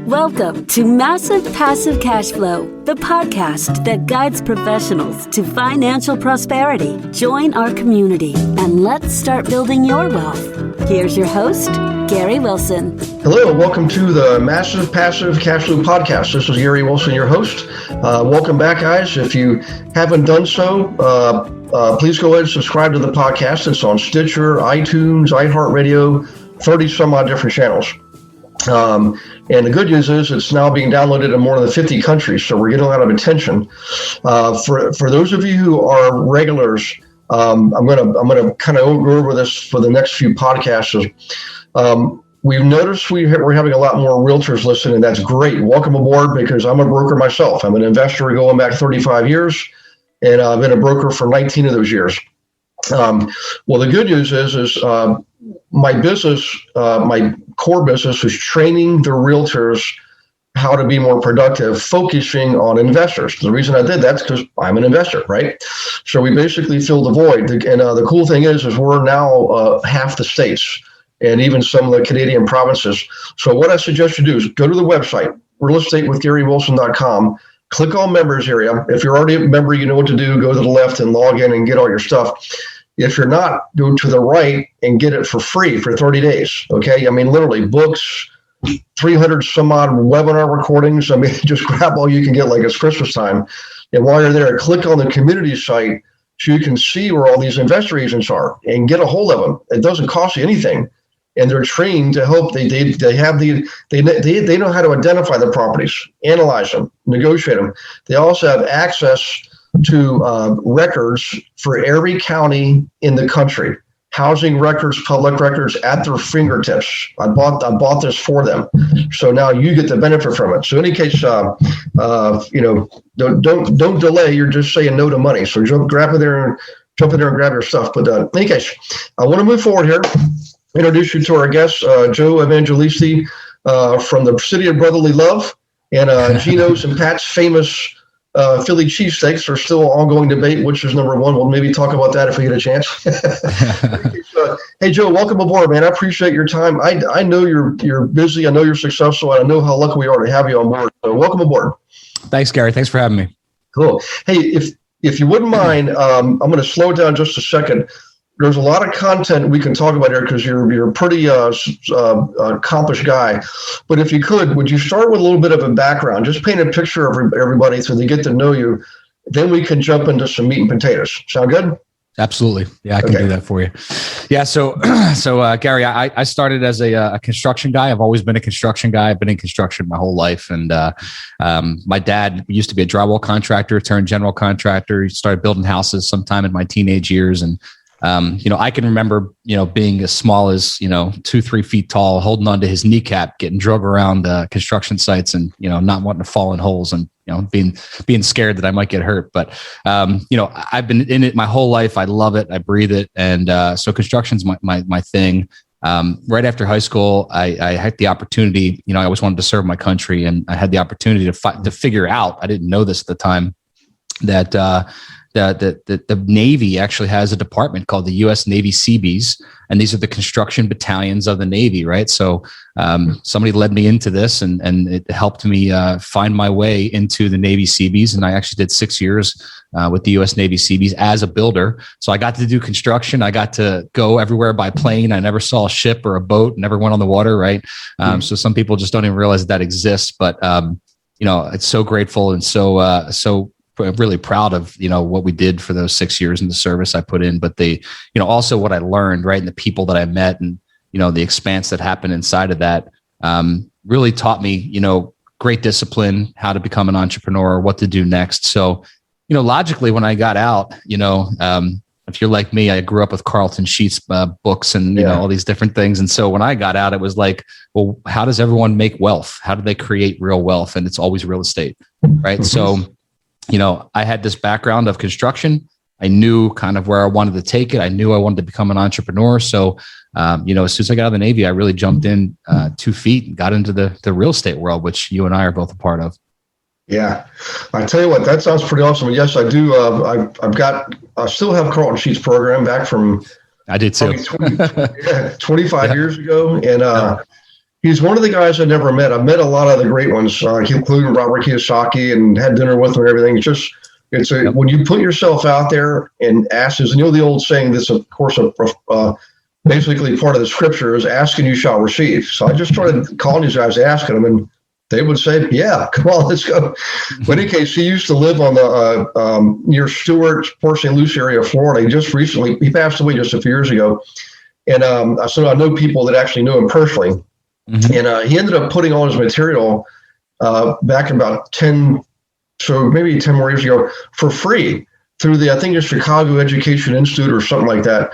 Welcome to Massive Passive Cash Flow, the podcast that guides professionals to financial prosperity. Join our community and let's start building your wealth. Here's your host, Gary Wilson. Hello, welcome to the Massive Passive Cash Flow podcast. This is Gary Wilson, your host. Welcome back, guys. If you haven't done so, please go ahead and subscribe to the podcast. It's on Stitcher, iTunes, iHeartRadio, 30 some odd different channels. And the good news is it's now being downloaded in more than 50 countries, so we're getting a lot of attention. For those of you who are regulars, I'm gonna kind of go over this for the next few podcasts. We've noticed we're having a lot more realtors listen, and that's great. Welcome aboard, because I'm a broker myself. I'm an investor going back 35 years, and I've been a broker for 19 of those years. Well, the good news is my business, my core business is training the realtors how to be more productive, focusing on investors. The reason I did that is because I'm an investor, right? So we basically fill the void. And the cool thing is we're now half the states and even some of the Canadian provinces. So what I suggest you do is go to the website, realestateWithGaryWilson.com. Click on members area. If you're already a member, you know what to do. Go to the left and log in and get all your stuff. If you're not, go to the right and get it for free for 30 days. Okay. I mean, literally books, 300 some odd webinar recordings. I mean, just grab all you can get like it's Christmas time. And while you're there, click on the community site so you can see where all these investor agents are and get a hold of them. It doesn't cost you anything. And they're trained to help. They know how to identify the properties, analyze them, negotiate them. They also have access to records for every county in the country, housing records, public records at their fingertips. I bought this for them, so now you get the benefit from it. So in any case, don't delay. You're just saying no to money. So jump in there and grab your stuff. But in any case, I want to move forward here. Introduce you to our guest, Joe Evangelisti from the city of brotherly love, and Gino's and Pat's famous Philly cheesesteaks are still ongoing debate, which is number one. We'll maybe talk about that if we get a chance. Hey, Joe, welcome aboard, man. I appreciate your time. I know you're busy. I know you're successful. And I know how lucky we are to have you on board. So welcome aboard. Thanks, Gary. Thanks for having me. Cool. Hey, if you wouldn't mind, I'm going to slow down just a second. There's a lot of content we can talk about here because you're a pretty accomplished guy. But if you could, would you start with a little bit of a background? Just paint a picture of everybody so they get to know you. Then we can jump into some meat and potatoes. Sound good? Absolutely. Yeah, I can do that for you. Yeah. So Gary, I started as a construction guy. I've always been a construction guy. I've been in construction my whole life. And my dad used to be a drywall contractor, turned general contractor. He started building houses sometime in my teenage years. And I can remember, being as small as, 2-3 feet tall, holding onto his kneecap, getting drug around construction sites and, not wanting to fall in holes and, being scared that I might get hurt. But, I've been in it my whole life. I love it. I breathe it. And so construction's my thing. Right after high school, I had the opportunity, I always wanted to serve my country, and I had the opportunity to figure out, I didn't know this at the time, that the Navy actually has a department called the U.S. Navy Seabees, and these are the construction battalions of the Navy, right? So somebody led me into this, and it helped me find my way into the Navy Seabees, and I actually did 6 years with the U.S. Navy Seabees as a builder. So I got to do construction. I got to go everywhere by plane. I never saw a ship or a boat, never went on the water, right? So some people just don't even realize that exists, but it's so grateful and so really proud of, what we did for those 6 years in the service I put in, but also what I learned, right. And the people that I met and, the expanse that happened inside of that, really taught me, great discipline, how to become an entrepreneur, what to do next. So, logically when I got out, if you're like me, I grew up with Carlton Sheets books and, all these different things. And so when I got out, it was like, well, how does everyone make wealth? How do they create real wealth? And it's always real estate, right? Mm-hmm. So, I had this background of construction. I knew kind of where I wanted to take it. I knew I wanted to become an entrepreneur. So, as soon as I got out of the Navy, I really jumped in 2 feet and got into the real estate world, which you and I are both a part of. Yeah. I tell you what, that sounds pretty awesome. Yes, I do. I still have Carlton Sheets program back from, I did too, 25 years ago. And, He's one of the guys I never met. I've met a lot of the great ones, including Robert Kiyosaki, and had dinner with him and everything. When you put yourself out there and ask, and the old saying, this, of course, basically part of the scripture is ask and you shall receive. So I just started calling these guys, asking them, and they would say, yeah, come on, let's go. But in any case, he used to live on the near Stewart, Port St. Lucie area of Florida. He passed away just a few years ago. And so I know people that actually knew him personally. Mm-hmm. And he ended up putting all his material back in about 10 more years ago for free through I think it's Chicago Education Institute or something like that.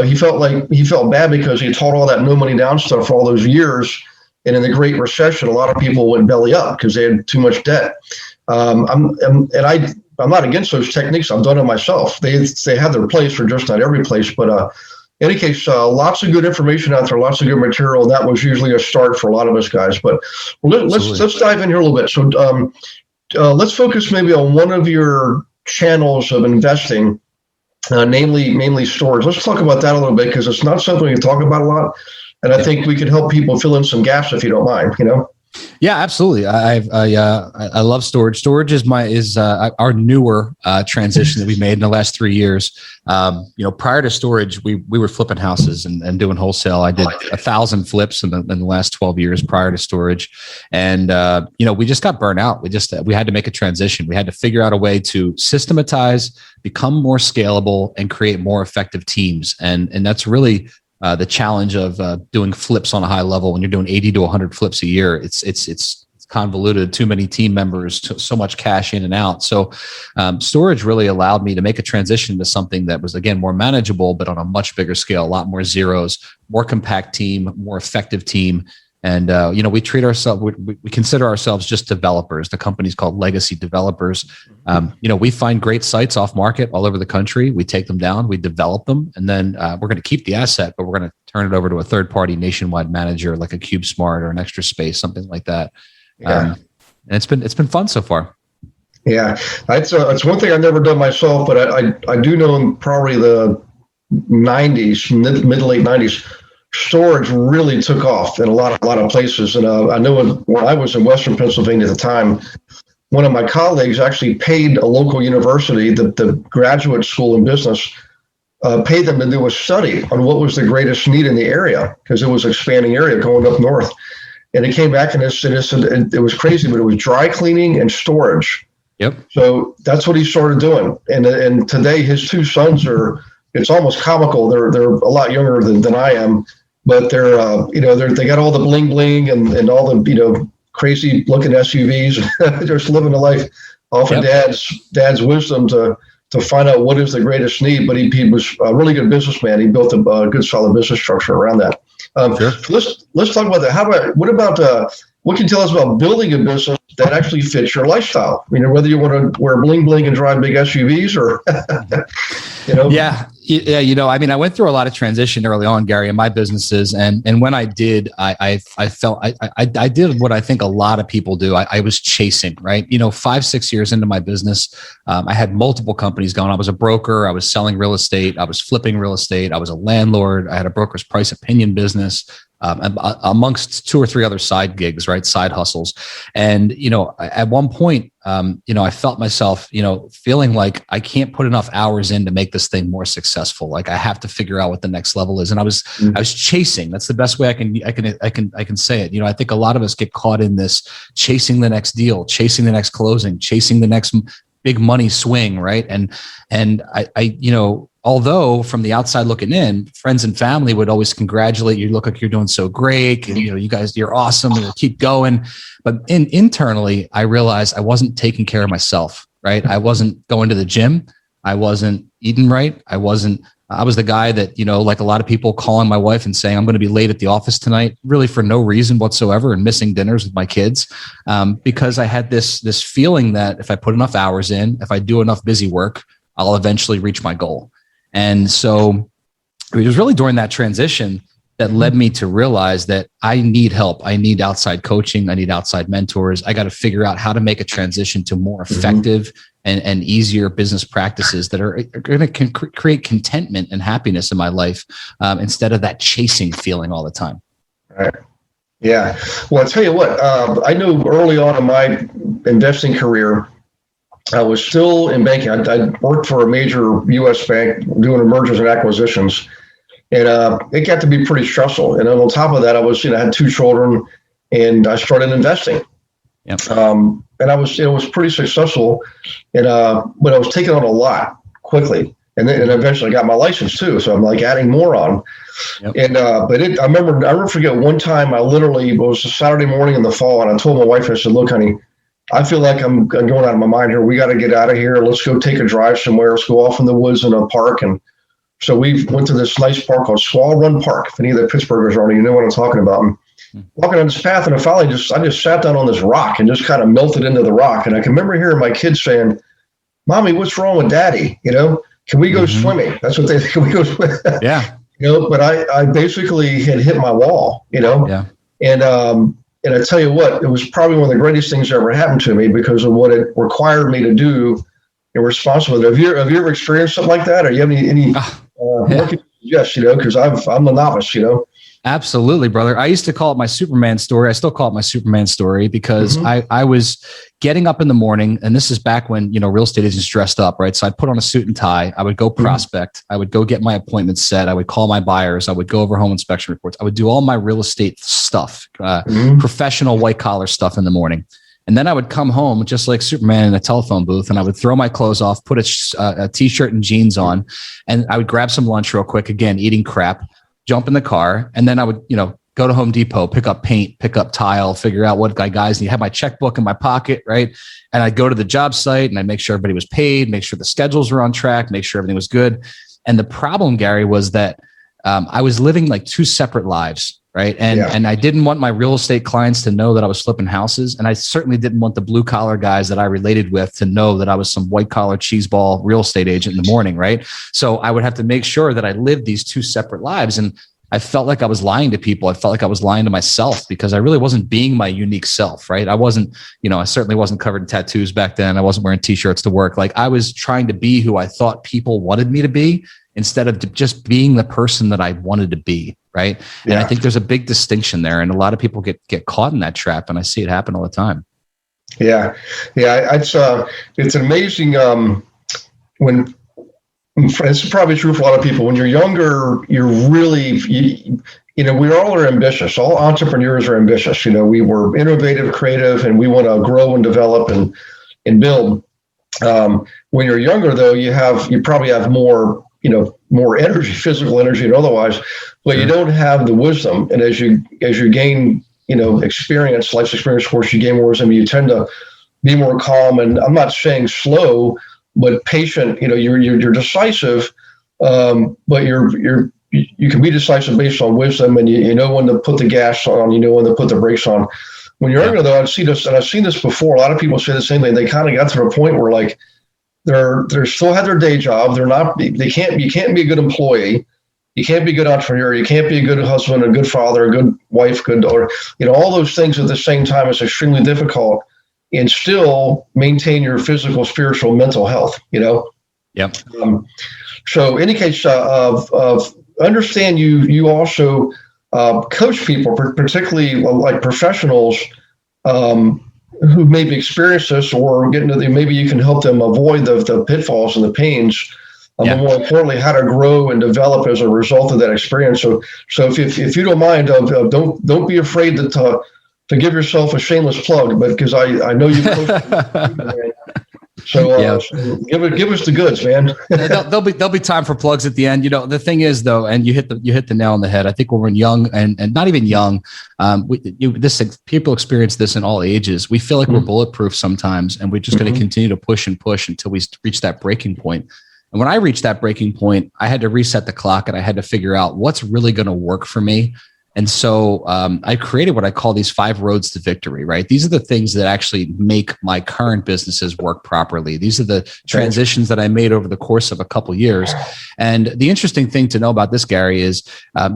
He felt bad because he taught all that no money down stuff for all those years. And in the Great Recession, a lot of people went belly up because they had too much debt. I'm not against those techniques. I've done it myself. They have their place for just not every place, but in any case, lots of good information out there, lots of good material. That was usually a start for a lot of us guys. But let's dive in here a little bit. So let's focus maybe on one of your channels of investing, namely storage. Let's talk about that a little bit because it's not something we talk about a lot, and I think we can help people fill in some gaps if you don't mind. Yeah, absolutely. I love storage. Storage is our newer transition that we made in the last 3 years. Prior to storage, we were flipping houses and doing wholesale. I did 1,000 flips in the last 12 years prior to storage, and we just got burnt out. We had to make a transition. We had to figure out a way to systematize, become more scalable, and create more effective teams. And that's really the challenge of doing flips on a high level. When you're doing 80 to 100 flips a year, it's convoluted, too many team members, so much cash in and out. So storage really allowed me to make a transition to something that was, again, more manageable, but on a much bigger scale, a lot more zeros, more compact team, more effective team. And, we treat ourselves, we consider ourselves just developers. The company's called Legacy Developers. We find great sites off market all over the country. We take them down, we develop them, and then we're going to keep the asset, but we're going to turn it over to a third party nationwide manager like a CubeSmart or an Extra Space, something like that. Yeah. And it's been fun so far. Yeah, it's one thing I've never done myself, but I do know in probably the 90s, mid to late 90s, storage really took off in a lot of places. And I know when I was in Western Pennsylvania at the time, one of my colleagues actually paid a local university, the graduate school in business, paid them to do a study on what was the greatest need in the area because it was an expanding area going up north. And it came back and it was crazy, but it was dry cleaning and storage. Yep. So that's what he started doing. And today his two sons it's almost comical. They're a lot younger than I am, but they got all the bling bling and all the, crazy looking SUVs, just living the life off of dad's wisdom to find out what is the greatest need. But he was a really good businessman. He built a good solid business structure around that. Sure. So let's talk about that. What can you tell us about building a business that actually fits your lifestyle? Whether you want to wear bling bling and drive big SUVs or, Yeah. I went through a lot of transition early on, Gary, in my businesses. And when I did, I felt I did what I think a lot of people do. I was chasing, right? 5-6 years into my business, I had multiple companies going. I was a broker. I was selling real estate. I was flipping real estate. I was a landlord. I had a broker's price opinion business. Amongst 2 or 3 other side gigs, right? Side hustles. And, at one point, I felt myself, feeling like I can't put enough hours in to make this thing more successful. Like I have to figure out what the next level is. And I was chasing. That's the best way I can say it. I think a lot of us get caught in this chasing the next deal, chasing the next closing, chasing the next big money swing. Right. And I although from the outside looking in, friends and family would always congratulate you. Look like you're doing so great. And, you guys, you're awesome. You'll keep going. But internally, I realized I wasn't taking care of myself, right? I wasn't going to the gym. I wasn't eating right. I was the guy that, like a lot of people calling my wife and saying, I'm going to be late at the office tonight, really for no reason whatsoever, and missing dinners with my kids. Because I had this feeling that if I put enough hours in, if I do enough busy work, I'll eventually reach my goal. And so it was really during that transition that led me to realize that I need help. I need outside coaching. I need outside mentors. I got to figure out how to make a transition to more effective and easier business practices that are going to create contentment and happiness in my life instead of that chasing feeling all the time. All right. Yeah. Well, I'll tell you what, I know early on in my investing career, I was still in banking. I worked for a major U.S. bank doing mergers and acquisitions, and it got to be pretty stressful. And on top of that, I was, I had 2 children, and I started investing. Yep. And it was pretty successful, and but I was taking on a lot quickly, and eventually I got my license too. So I'm like adding more on. Yep. And but I never forget one time it was a Saturday morning in the fall, and I told my wife, I said, "Look, honey, I feel like I'm going out of my mind here. We got to get out of here. Let's go take a drive somewhere. Let's go off in the woods in a park." And so we went to this nice park called Squaw Run Park. If any of the Pittsburghers are, you know what I'm talking about. And walking on this path, and I just sat down on this rock and just kind of melted into the rock. And I can remember hearing my kids saying, "Mommy, what's wrong with Daddy? Can we go swimming?" That's what they can we go swimming? Yeah. But I basically had hit my wall. Yeah. And I tell you what, it was probably one of the greatest things that ever happened to me because of what it required me to do in responsibility. Have you ever experienced something like that? Or you have any what can you suggest, because I'm a novice, Absolutely, brother. I used to call it my Superman story. I still call it my Superman story because I was getting up in the morning, and this is back when, real estate agents dressed up, right? So I'd put on a suit and tie. I would go prospect. I would go get my appointments set. I would call my buyers. I would go over home inspection reports. I would do all my real estate stuff, professional white collar stuff in the morning. And then I would come home just like Superman in a telephone booth, and I would throw my clothes off, put a t-shirt and jeans on, and I would grab some lunch real quick, again, eating crap, jump in the car, and then I would, go to Home Depot, pick up paint, pick up tile, figure out what guys need. Have my checkbook in my pocket, right? And I'd go to the job site and I'd make sure everybody was paid, make sure the schedules were on track, make sure everything was good. And the problem, Gary, was that I was living like 2 separate lives, right? And I didn't want my real estate clients to know that I was flipping houses. And I certainly didn't want the blue collar guys that I related with to know that I was some white collar cheeseball real estate agent in the morning, right? So I would have to make sure that I lived these 2 separate lives. And I felt like I was lying to people. I felt like I was lying to myself because I really wasn't being my unique self, right? I wasn't, I certainly wasn't covered in tattoos back then. I wasn't wearing t-shirts to work. Like I was trying to be who I thought people wanted me to be instead of just being the person that I wanted to be, right? Yeah. And I think there's a big distinction there. And a lot of people get caught in that trap. And I see it happen all the time. Yeah. Yeah. It's amazing when, it's probably true for a lot of people. When you're younger, you're really, we all are ambitious. All entrepreneurs are ambitious. We were innovative, creative, and we want to grow and develop and build. When you're younger, though, you probably have more, more energy, physical energy and otherwise, but you don't have the wisdom. And as you gain, experience, life's experience, of course, you gain more wisdom. You tend to be more calm. And I'm not saying slow, but patient. You're decisive, but you can be decisive based on wisdom, and you know when to put the gas on, you know when to put the brakes on. When you're younger, though, I've seen this before. A lot of people say the same thing. They kind of got to a point where like they're still have their day job. You can't be a good employee. You can't be a good entrepreneur. You can't be a good husband, a good father, a good wife, good daughter. all those things at the same time is extremely difficult. And still maintain your physical, spiritual, mental health, Yep. So in any case, understand you also coach people, particularly like professionals who maybe experience this or get into maybe you can help them avoid the pitfalls and the pains. But more importantly, how to grow and develop as a result of that experience. So if you don't mind, don't be afraid to give yourself a shameless plug, but because I know you so give us the goods, man. there'll be time for plugs at the end. The thing is though, and you hit the nail on the head. I think when we're young and not even young, people experience this in all ages. We feel like we're bulletproof sometimes, and we're just going to continue to push until we reach that breaking point. And when I reached that breaking point, I had to reset the clock and I had to figure out what's really going to work for me. And so I created what I call these 5 roads to victory, right? These are the things that actually make my current businesses work properly. These are the transitions that I made over the course of a couple of years. And the interesting thing to know about this, Gary, is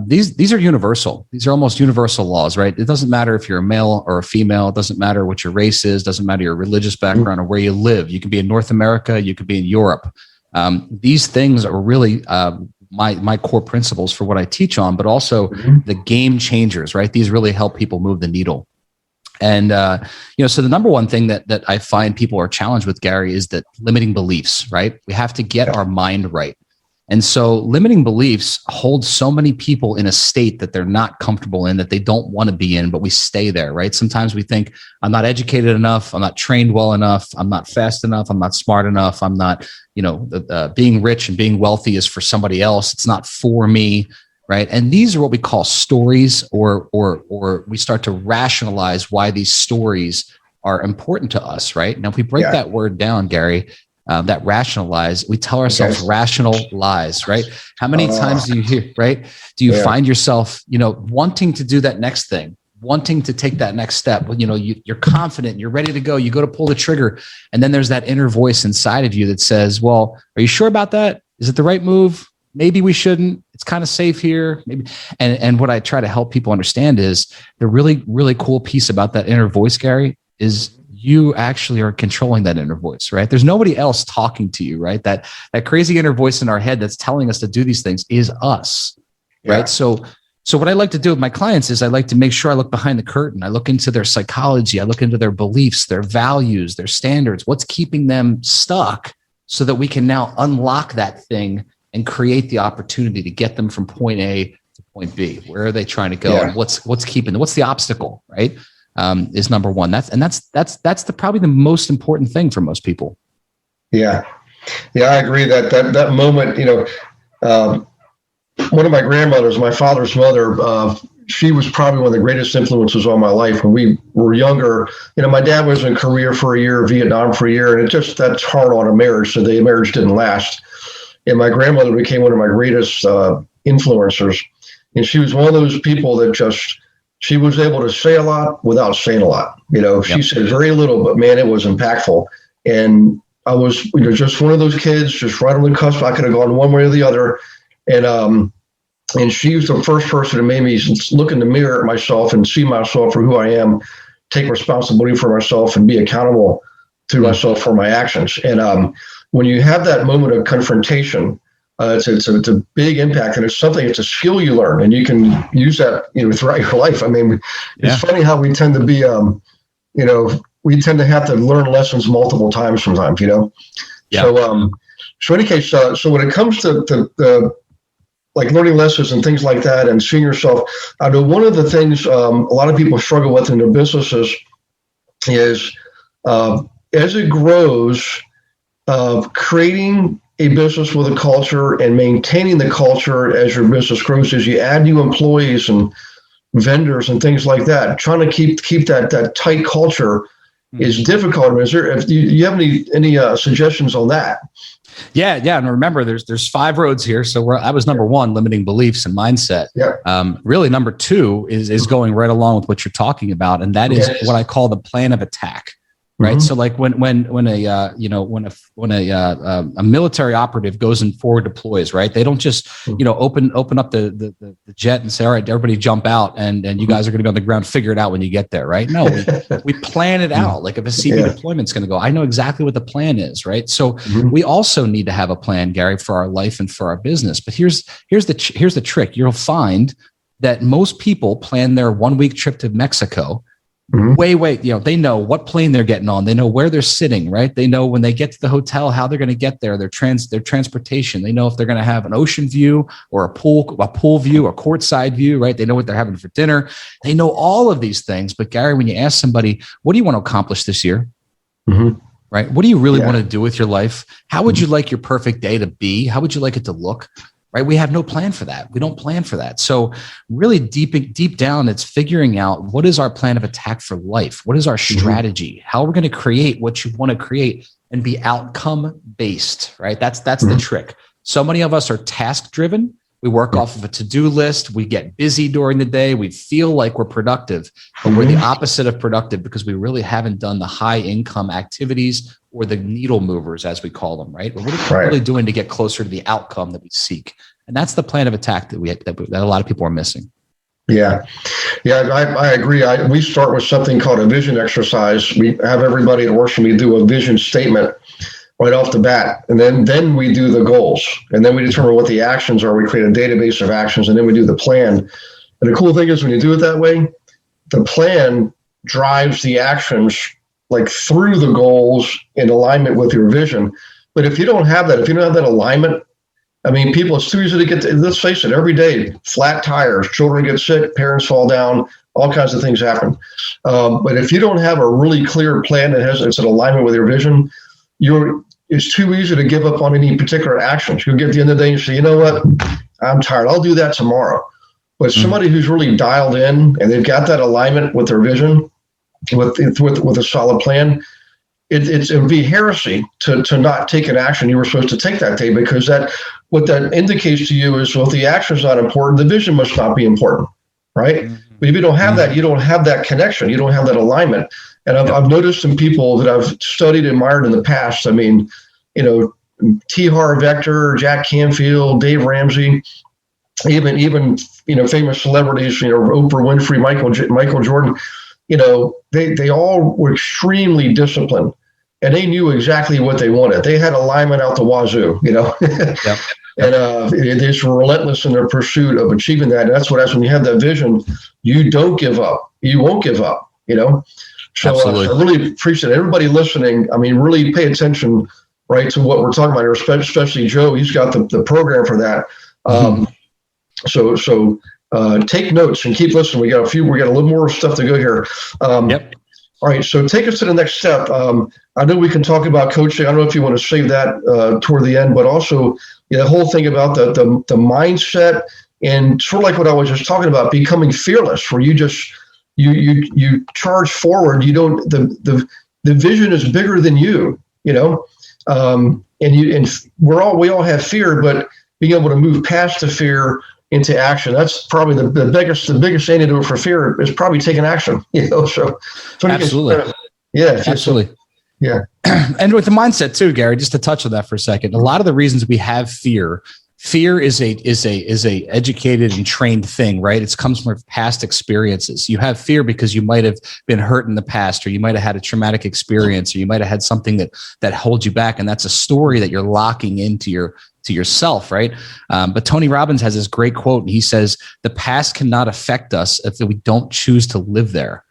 these are universal. These are almost universal laws, right? It doesn't matter if you're a male or a female. It doesn't matter what your race is. It doesn't matter your religious background or where you live. You could be in North America. You could be in Europe. These things are really my core principles for what I teach on, but also the game changers, right? These really help people move the needle. And, so the number one thing that I find people are challenged with, Gary, is that limiting beliefs, right? We have to get our mind right. And so limiting beliefs hold so many people in a state that they're not comfortable in, that they don't want to be in, but we stay there, right? Sometimes we think, I'm not educated enough. I'm not trained well enough. I'm not fast enough. I'm not smart enough. I'm not, being rich and being wealthy is for somebody else. It's not for me, right? And these are what we call stories, or we start to rationalize why these stories are important to us, right? Now, if we break that word down, Gary, that rationalize, we tell ourselves rational lies, right? How many times do you hear, right? Do you find yourself, wanting to do that next thing, wanting to take that next step? You're confident, you're ready to go, you go to pull the trigger. And then there's that inner voice inside of you that says, well, are you sure about that? Is it the right move? Maybe we shouldn't. It's kind of safe here. Maybe. And what I try to help people understand is the really, really cool piece about that inner voice, Gary, is you actually are controlling that inner voice, right? There's nobody else talking to you, right? That crazy inner voice in our head that's telling us to do these things is us, right? So what I like to do with my clients is I like to make sure I look behind the curtain. I look into their psychology. I look into their beliefs, their values, their standards, what's keeping them stuck, so that we can now unlock that thing and create the opportunity to get them from point A to point B. Where are they trying to go? And what's keeping them? What's the obstacle, right? Is number one. That's probably the most important thing for most people. Yeah, I agree that moment. One of my grandmothers, my father's mother, she was probably one of the greatest influences on my life when we were younger. My dad was in Korea for a year, Vietnam for a year, and that's hard on a marriage. So the marriage didn't last. And my grandmother became one of my greatest influencers, and she was one of those people that she was able to say a lot without saying a lot. She said very little, but man, it was impactful. And I was, just one of those kids, just right on the cusp. I could have gone one way or the other. And she was the first person that made me look in the mirror at myself and see myself for who I am, take responsibility for myself, and be accountable to myself for my actions. And when you have that moment of confrontation, it's a big impact, and it's a skill you learn, and you can use that throughout your life. I mean, it's funny how we tend to be we tend to have to learn lessons multiple times sometimes. So in any case, so when it comes to like learning lessons and things like that, and seeing yourself, I know one of the things a lot of people struggle with in their businesses is as it grows, creating a business with a culture and maintaining the culture as your business grows, as you add new employees and vendors and things like that. Trying to keep that tight culture is difficult. Do you have any suggestions on that? Yeah. And remember, there's 5 roads here. So I was number 1, limiting beliefs and mindset. Really, number 2 is going right along with what you're talking about, and that is what I call the plan of attack. Right. So like when a military operative goes and forward deploys, right? They don't just, open up the jet and say, all right, everybody jump out and you guys are going to be on the ground, figure it out when you get there. Right. No, we plan it out. Like if a CB deployment's going to go, I know exactly what the plan is. Right. So we also need to have a plan, Gary, for our life and for our business. But here's the trick. You'll find that most people plan their 1-week trip to Mexico. They know what plane they're getting on. They know where they're sitting, right? They know when they get to the hotel, how they're going to get there, their transportation. They know if they're going to have an ocean view or a pool view, a courtside view, right? They know what they're having for dinner. They know all of these things. But Gary, when you ask somebody, what do you want to accomplish this year? Right? What do you really want to do with your life? How would you like your perfect day to be? How would you like it to look? Right? We have no plan for that. We don't plan for that. So really deep down, it's figuring out what is our plan of attack for life? What is our strategy? How are we going to create what you want to create and be outcome based, right? That's the trick. So many of us are task driven. We work off of a to-do list. We get busy during the day. We feel like we're productive, but we're the opposite of productive because we really haven't done the high income activities or the needle movers, as we call them, right? But what are we really doing to get closer to the outcome that we seek? And that's the plan of attack that a lot of people are missing. Yeah, I agree. We start with something called a vision exercise. We have everybody that works for me do a vision statement right off the bat. And then we do the goals. And then we determine what the actions are. We create a database of actions, and then we do the plan. And the cool thing is when you do it that way, the plan drives the actions like through the goals in alignment with your vision. But if you don't have that, alignment, I mean, people, it's too easy to get, let's face it, every day, flat tires, children get sick, parents fall down, all kinds of things happen. But if you don't have a really clear plan that it's in alignment with your vision, it's too easy to give up on any particular actions. You'll get to the end of the day and say, you know what, I'm tired, I'll do that tomorrow. But somebody who's really dialed in and they've got that alignment with their vision, with a solid plan, it would be heresy to not take an action you were supposed to take that day, because what that indicates to you is, well, if the action is not important, the vision must not be important, right? But if you don't have that, you don't have that connection, you don't have that alignment. And I've noticed some people that I've studied and admired in the past. I mean, T. Harv Eker, Jack Canfield, Dave Ramsey, even famous celebrities, Oprah Winfrey, Michael Jordan, they all were extremely disciplined, and they knew exactly what they wanted. They had alignment out the wazoo, Yep. And they just were relentless in their pursuit of achieving that. And that's when you have that vision, you don't give up. You won't give up, So I really appreciate everybody listening. I mean, really pay attention, right, to what we're talking about here, especially Joe. He's got the program for that. So take notes and keep listening. We got a little more stuff to go here. Yep. All right. So take us to the next step. I know we can talk about coaching. I don't know if you want to save that toward the end, but also the whole thing about the mindset and sort of like what I was just talking about, becoming fearless, where you just, you charge forward. You don't, the vision is bigger than you, and we all have fear, but being able to move past the fear into action. That's probably the biggest antidote for fear is probably taking action, so absolutely. Absolutely. Yeah. And with the mindset too, Gary, just to touch on that for a second, a lot of the reasons we have fear is a educated and trained thing, right? It comes from past experiences. You have fear because you might have been hurt in the past, or you might have had a traumatic experience, or you might have had something that holds you back. And that's a story that you're locking into yourself, right? But Tony Robbins has this great quote, and he says, the past cannot affect us if we don't choose to live there,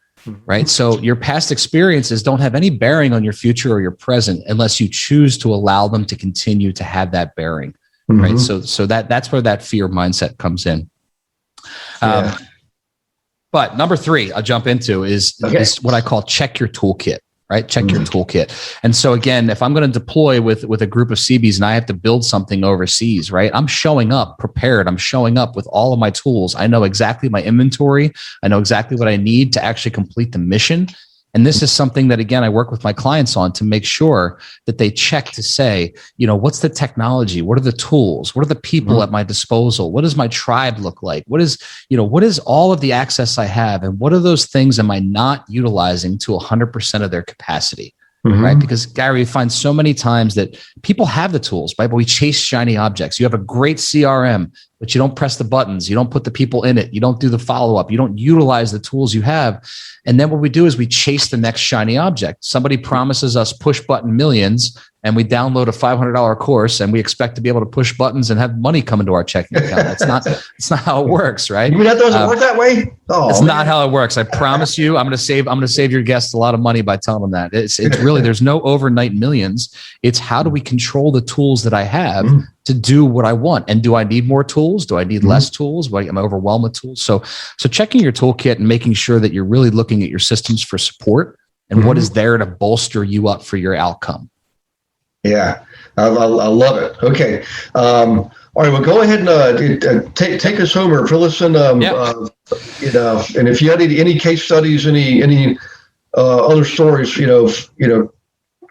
right? So your past experiences don't have any bearing on your future or your present unless you choose to allow them to continue to have that bearing, right? So that's where that fear mindset comes in. But number 3 I'll jump into is what I call check your toolkit. Right? Check your toolkit. And so again, if I'm going to deploy with a group of Seabees and I have to build something overseas, right? I'm showing up prepared. I'm showing up with all of my tools. I know exactly my inventory. I know exactly what I need to actually complete the mission. And this is something that, again, I work with my clients on to make sure that they check to say, what's the technology? What are the tools? What are the people at my disposal? What does my tribe look like? What is all of the access I have? And what are those things am I not utilizing to 100% of their capacity? Right? Because Gary, we find so many times that people have the tools, right? But we chase shiny objects. You have a great CRM, but you don't press the buttons. You don't put the people in it. You don't do the follow-up. You don't utilize the tools you have. And then what we do is we chase the next shiny object. Somebody promises us push button millions, and we download a $500 course and we expect to be able to push buttons and have money come into our checking account. It's not how it works, right? You mean that doesn't work that way? It's not how it works. I promise you, I'm going to save your guests a lot of money by telling them that. It's really, there's no overnight millions. It's how do we control the tools that I have to do what I want? And do I need more tools? Do I need less tools? Am I overwhelmed with tools? So checking your toolkit and making sure that you're really looking at your systems for support and what is there to bolster you up for your outcome. Yeah, I love it. Okay. All right, well, go ahead and take us home, or fill us in. And if you had any case studies, any other stories,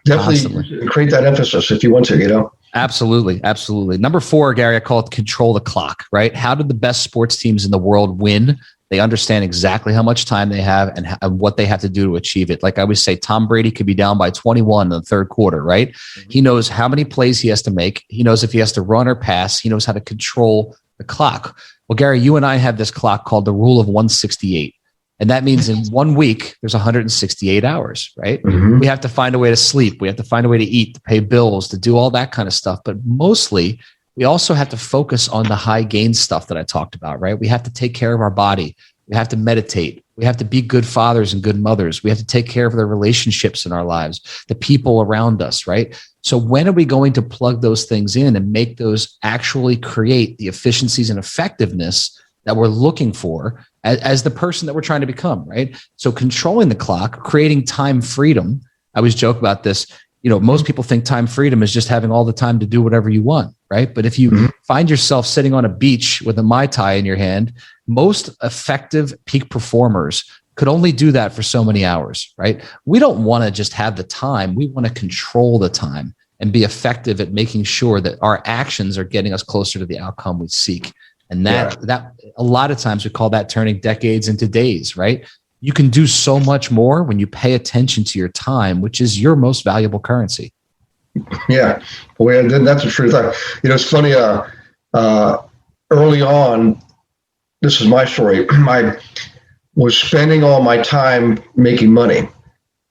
definitely create that emphasis if you want to, Absolutely. Absolutely. Number 4, Gary, I call it control the clock, right? How did the best sports teams in the world win? They understand exactly how much time they have and what they have to do to achieve it. Like I always say, Tom Brady could be down by 21 in the third quarter, right? He knows how many plays he has to make. He knows if he has to run or pass. He knows how to control the clock. Well, Gary, you and I have this clock called the rule of 168. And that means in 1 week, there's 168 hours, right? We have to find a way to sleep. We have to find a way to eat, to pay bills, to do all that kind of stuff. But mostly, we also have to focus on the high gain stuff that I talked about, right? We have to take care of our body. We have to meditate. We have to be good fathers and good mothers. We have to take care of the relationships in our lives, the people around us, right? So when are we going to plug those things in and make those actually create the efficiencies and effectiveness that we're looking for as the person that we're trying to become, right? So controlling the clock, creating time freedom. I always joke about this. Most people think time freedom is just having all the time to do whatever you want, right? But if you find yourself sitting on a beach with a Mai Tai in your hand, most effective peak performers could only do that for so many hours, right? We don't want to just have the time. We want to control the time and be effective at making sure that our actions are getting us closer to the outcome we seek. And that a lot of times we call that turning decades into days, right? You can do so much more when you pay attention to your time, which is your most valuable currency. Yeah, well, that's the truth. It's funny. Early on, this is my story. I was spending all my time making money,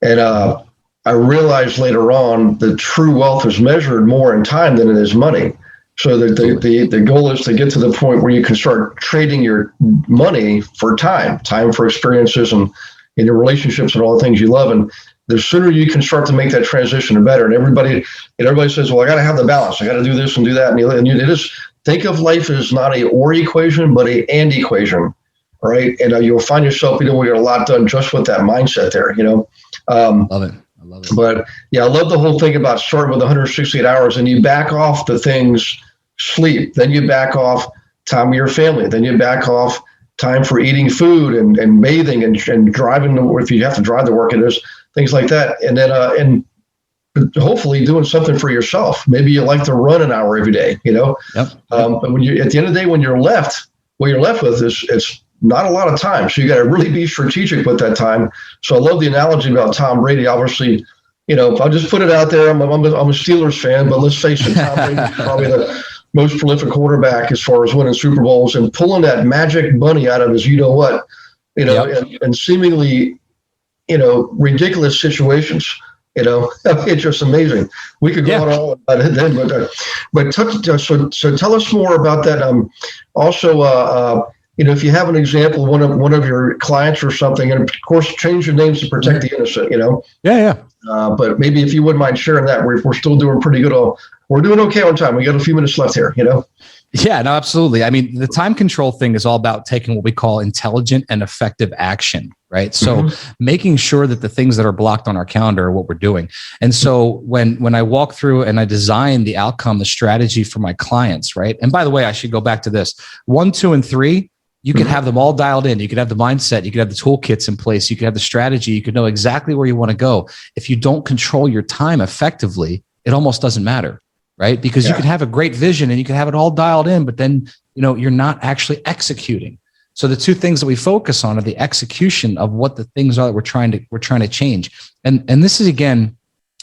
and I realized later on that true wealth is measured more in time than it is money. So the goal is to get to the point where you can start trading your money for time for experiences and in your relationships and all the things you love. And the sooner you can start to make that transition, the better. And everybody says, well, I got to have the balance. I got to do this and do that. And you just think of life as not a or equation, but a and equation, right? And you'll find yourself, we get a lot done just with that mindset there, Love it. I love it. But yeah, I love the whole thing about starting with 168 hours and you back off the things, sleep, then you back off time with your family, then you back off time for eating food and bathing and driving, if you have to drive to work, and there's things like that. And then, and hopefully doing something for yourself. Maybe you like to run an hour every day, Yep. But when you, at the end of the day, when you're left, what you're left with is, it's not a lot of time. So you got to really be strategic with that time. So I love the analogy about Tom Brady. Obviously, I'll just put it out there. I'm a Steelers fan, but let's face it, Tom Brady is probably the most prolific quarterback as far as winning Super Bowls and pulling that magic money out of his, and seemingly, ridiculous situations. It's just amazing. We could go on all about it then, so tell us more about that. Also, if you have an example, one of your clients or something, and of course, change your names to protect the innocent. But maybe if you wouldn't mind sharing that, we're still doing pretty good. We're doing okay on time. We got a few minutes left here. Yeah, no, absolutely. I mean, the time control thing is all about taking what we call intelligent and effective action, right? So making sure that the things that are blocked on our calendar are what we're doing. And so when I walk through and I design the outcome, the strategy for my clients, right? And by the way, I should go back to this 1, 2, and 3. You could have them all dialed in. You could have the mindset. You could have the toolkits in place. You could have the strategy. You could know exactly where you want to go. If you don't control your time effectively, it almost doesn't matter, right? Because you can have a great vision and you can have it all dialed in, but then, you're not actually executing. So the two things that we focus on are the execution of what the things are that we're trying to change. And this is, again,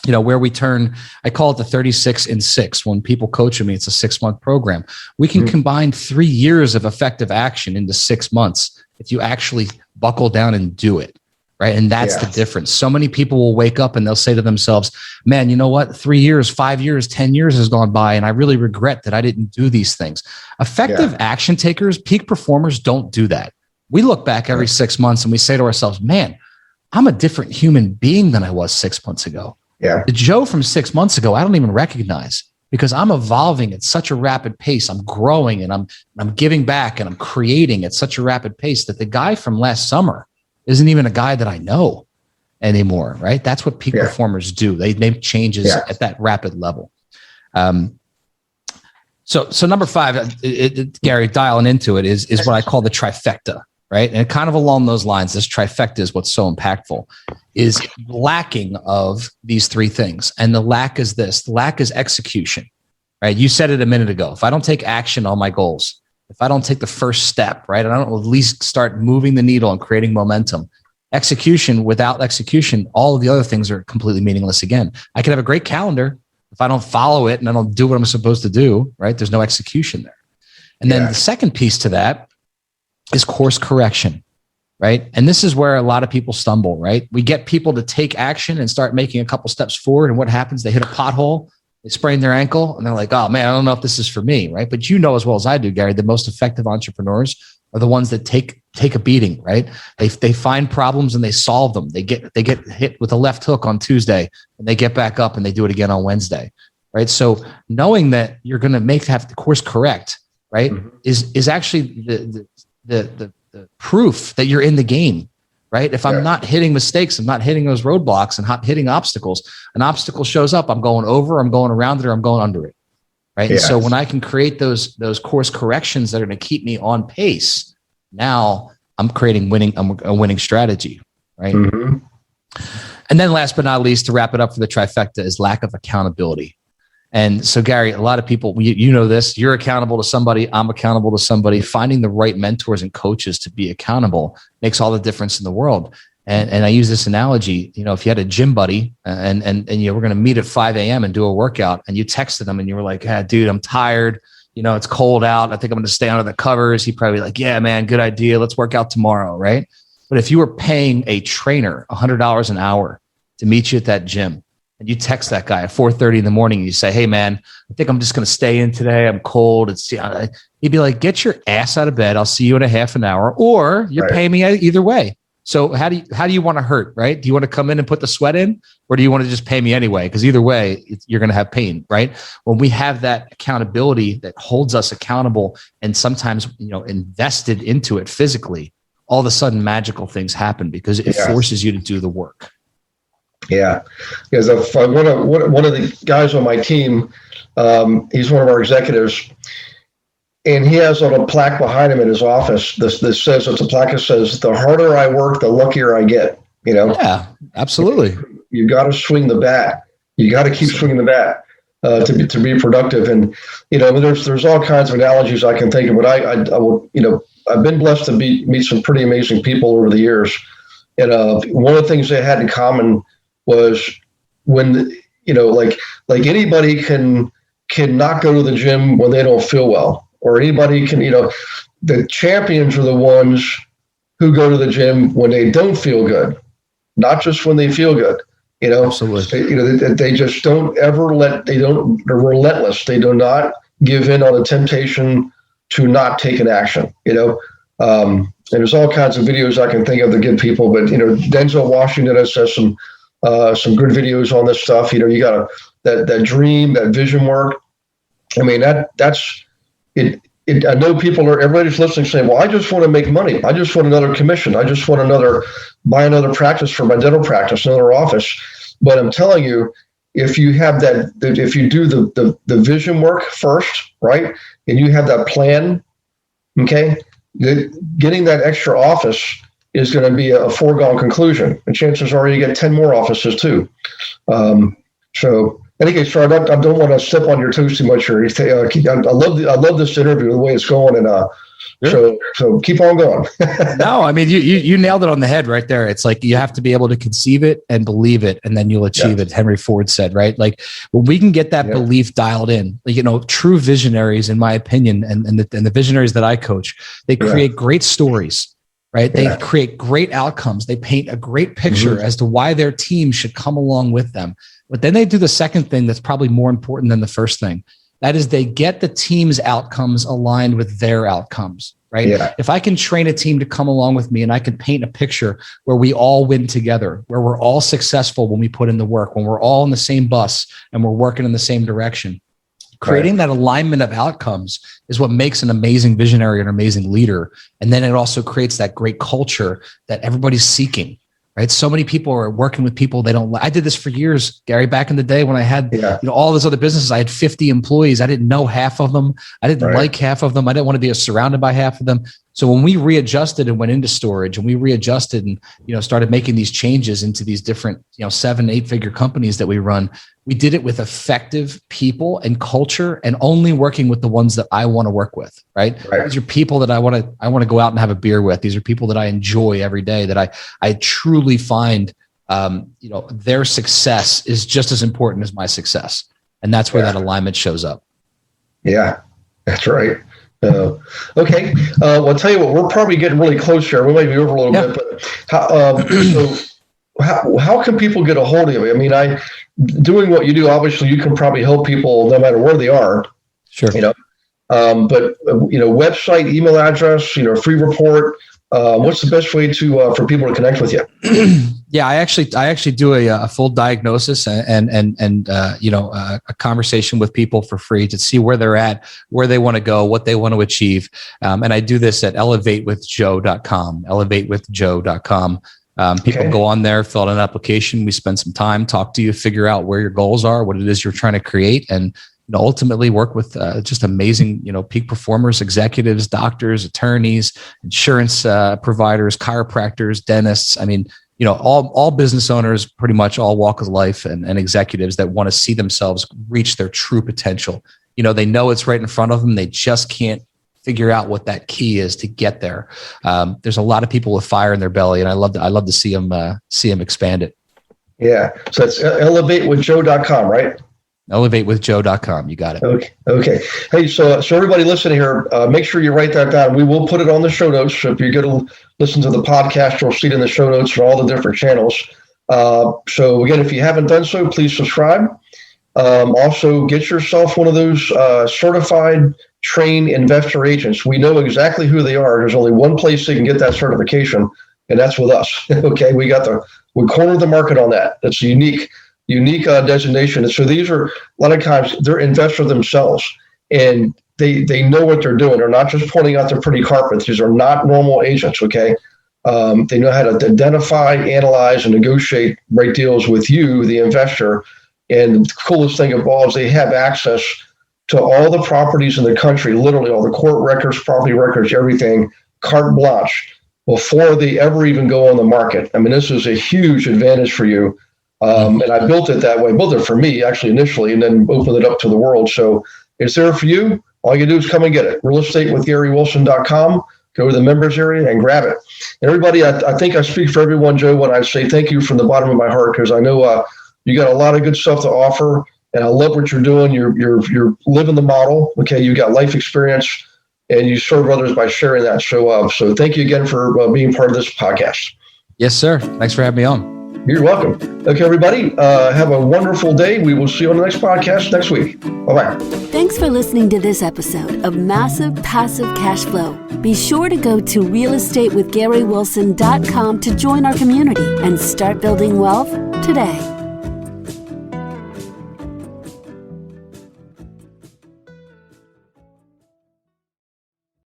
where we turn, I call it the 36 in 6. When people coach with me, it's a 6-month program. We can combine 3 years of effective action into 6 months if you actually buckle down and do it, right? And that's the difference. So many people will wake up and they'll say to themselves, man, you know what? 3 years, 5 years, 10 years has gone by, and I really regret that I didn't do these things. Effective action takers, peak performers don't do that. We look back every 6 months and we say to ourselves, man, I'm a different human being than I was 6 months ago. Yeah. The Joe from 6 months ago, I don't even recognize, because I'm evolving at such a rapid pace. I'm growing and I'm giving back and I'm creating at such a rapid pace that the guy from last summer isn't even a guy that I know anymore, right? That's what peak performers do. They make changes at that rapid level. So number 5, Gary, dialing into it is what I call the trifecta, right? And kind of along those lines, this trifecta is what's so impactful, is lacking of these 3 things. And the lack is this. The lack is execution, right? You said it a minute ago. If I don't take action on my goals, if I don't take the first step, right, and I don't at least start moving the needle and creating momentum, without execution, all of the other things are completely meaningless again. I could have a great calendar. If I don't follow it and I don't do what I'm supposed to do, right, there's no execution there. And then the second piece to that is course correction, right? And this is where a lot of people stumble, right? We get people to take action and start making a couple steps forward. And what happens? They hit a pothole, they sprain their ankle, and they're like, oh man, I don't know if this is for me, right? But you know as well as I do, Gary, the most effective entrepreneurs are the ones that take a beating, right? They find problems and they solve them. They get hit with a left hook on Tuesday and they get back up and they do it again on Wednesday, right? So knowing that you're going to have the course correct, right, is actually the proof that you're in the game, right? If I'm not hitting mistakes, I'm not hitting those roadblocks and hitting obstacles, an obstacle shows up, I'm going over, I'm going around it, or I'm going under it. Right. And so when I can create those course corrections that are going to keep me on pace, now I'm creating a winning strategy. Right. And then last but not least, to wrap it up for the trifecta, is lack of accountability. And so, Gary, a lot of people, you know this, you're accountable to somebody, I'm accountable to somebody. Finding the right mentors and coaches to be accountable makes all the difference in the world. And I use this analogy, if you had a gym buddy and we're going to meet at 5 a.m. and do a workout, and you texted them and you were like, dude, I'm tired. It's cold out. I think I'm going to stay under the covers. He'd probably be like, yeah, man, good idea. Let's work out tomorrow. Right. But if you were paying a trainer $100 an hour to meet you at that gym, and you text that guy at 4:30 in the morning, and you say, hey man, I think I'm just going to stay in today. I'm cold. He'd be like, get your ass out of bed. I'll see you in a half an hour, or you're paying me either way. So how do you want to hurt, right? Do you want to come in and put the sweat in, or do you want to just pay me anyway? Because either way, you're going to have pain, right? When we have that accountability that holds us accountable, and sometimes invested into it physically, all of a sudden magical things happen because it forces you to do the work. Yeah, because if one of the guys on my team, he's one of our executives. And he has on a plaque behind him in his office. This says, it's a plaque that says, the harder I work, the luckier I get. Yeah, absolutely. You got to swing the bat. You got to keep swinging the bat to be productive. And there's all kinds of analogies I can think of. But I will, I've been blessed to meet some pretty amazing people over the years. And one of the things they had in common was when like anybody can not go to the gym when they don't feel well. Or anybody can, the champions are the ones who go to the gym when they don't feel good, not just when they feel good. Absolutely. They just don't ever they're relentless. They do not give in on a temptation to not take an action, and there's all kinds of videos I can think of to give people, but, Denzel Washington has some good videos on this stuff. You got that dream, that vision work. I mean, that's, I know everybody's listening saying, well, I just want to make money. I just want another commission. I just want buy another practice for my dental practice, another office. But I'm telling you, if you have if you do the vision work first, right, and you have that plan, okay, getting that extra office is going to be a foregone conclusion. And chances are you get 10 more offices too. So, anyway, sorry, I don't want to step on your toes too much here. I love this interview, the way it's going, and so keep on going. No, I mean you nailed it on the head right there. It's like you have to be able to conceive it and believe it, and then you'll achieve it. Henry Ford said, right? Like when we can get that belief dialed in, true visionaries, in my opinion, and the visionaries that I coach, they create great stories. Right. They create great outcomes. They paint a great picture as to why their team should come along with them. But then they do the second thing that's probably more important than the first thing. That is, they get the team's outcomes aligned with their outcomes. Right. Yeah. If I can train a team to come along with me, and I can paint a picture where we all win together, where we're all successful when we put in the work, when we're all in the same bus and we're working in the same direction. Creating that alignment of outcomes is what makes an amazing visionary and an amazing leader. And then it also creates that great culture that everybody's seeking, right? So many people are working with people they don't like. I did this for years, Gary, back in the day when I had all those other businesses. I had 50 employees. I didn't know half of them. I didn't like half of them. I didn't want to be surrounded by half of them. So when we readjusted and went into storage, and we readjusted and started making these changes into these different 7-8 figure companies that we run, we did it with effective people and culture, and only working with the ones that I want to work with. Right? These are people that I want to go out and have a beer with. These are people that I enjoy every day. That I truly find their success is just as important as my success, and that's where that alignment shows up. Yeah, that's right. Okay. Well, I'll tell you what, we're probably getting really close here. We might be over a little bit, but how can people get a hold of you? I mean, doing what you do, obviously you can probably help people no matter where they are. Sure. But website, email address, free report. What's the best way for people to connect with you? Yeah, I actually do a full diagnosis and a conversation with people for free to see where they're at, where they want to go, what they want to achieve. And I do this at elevatewithjoe.com, elevatewithjoe.com. People go on there, fill out an application. We spend some time, talk to you, figure out where your goals are, what it is you're trying to create, and ultimately work with just amazing, peak performers, executives, doctors, attorneys, insurance providers, chiropractors, dentists. I mean, all business owners, pretty much all walk of life, and executives that want to see themselves reach their true potential. They know it's right in front of them. They just can't figure out what that key is to get there. There's a lot of people with fire in their belly, and I love to see them expand it. Yeah. So it's elevatewithjoe.com, right? Elevatewithjoe.com. You got it. Okay. Hey, so everybody listening here, make sure you write that down. We will put it on the show notes. So if you're going to listen to the podcast, you'll see it in the show notes for all the different channels. So again, if you haven't done so, please subscribe. Also, get yourself one of those certified trained investor agents. We know exactly who they are. There's only one place they can get that certification, and that's with us. Okay, we cornered the market on that. That's a unique designation. And so these are, a lot of times, they're investors themselves, and they know what they're doing. They're not just pointing out their pretty carpets. These are not normal agents, okay? They know how to identify, analyze, and negotiate rate deals with you, the investor. And the coolest thing of all is they have access to all the properties in the country, literally all the court records, property records, everything, carte blanche, before they ever even go on the market. I mean, this is a huge advantage for you. And I built it that way, built it for me actually initially, and then opened it up to the world. So it's there for you. All you do is come and get it. Realestatewithgarywilson.com. Go to the members area and grab it. And everybody, I think I speak for everyone, Joe, when I say thank you from the bottom of my heart, because I know you got a lot of good stuff to offer, and I love what you're doing. You're living the model. Okay, you got life experience, and you serve others by sharing that. So thank you again for being part of this podcast. Yes, sir. Thanks for having me on. You're welcome. Okay, everybody, have a wonderful day. We will see you on the next podcast next week. Bye-bye. Thanks for listening to this episode of Massive Passive Cash Flow. Be sure to go to realestatewithgarywilson.com to join our community and start building wealth today.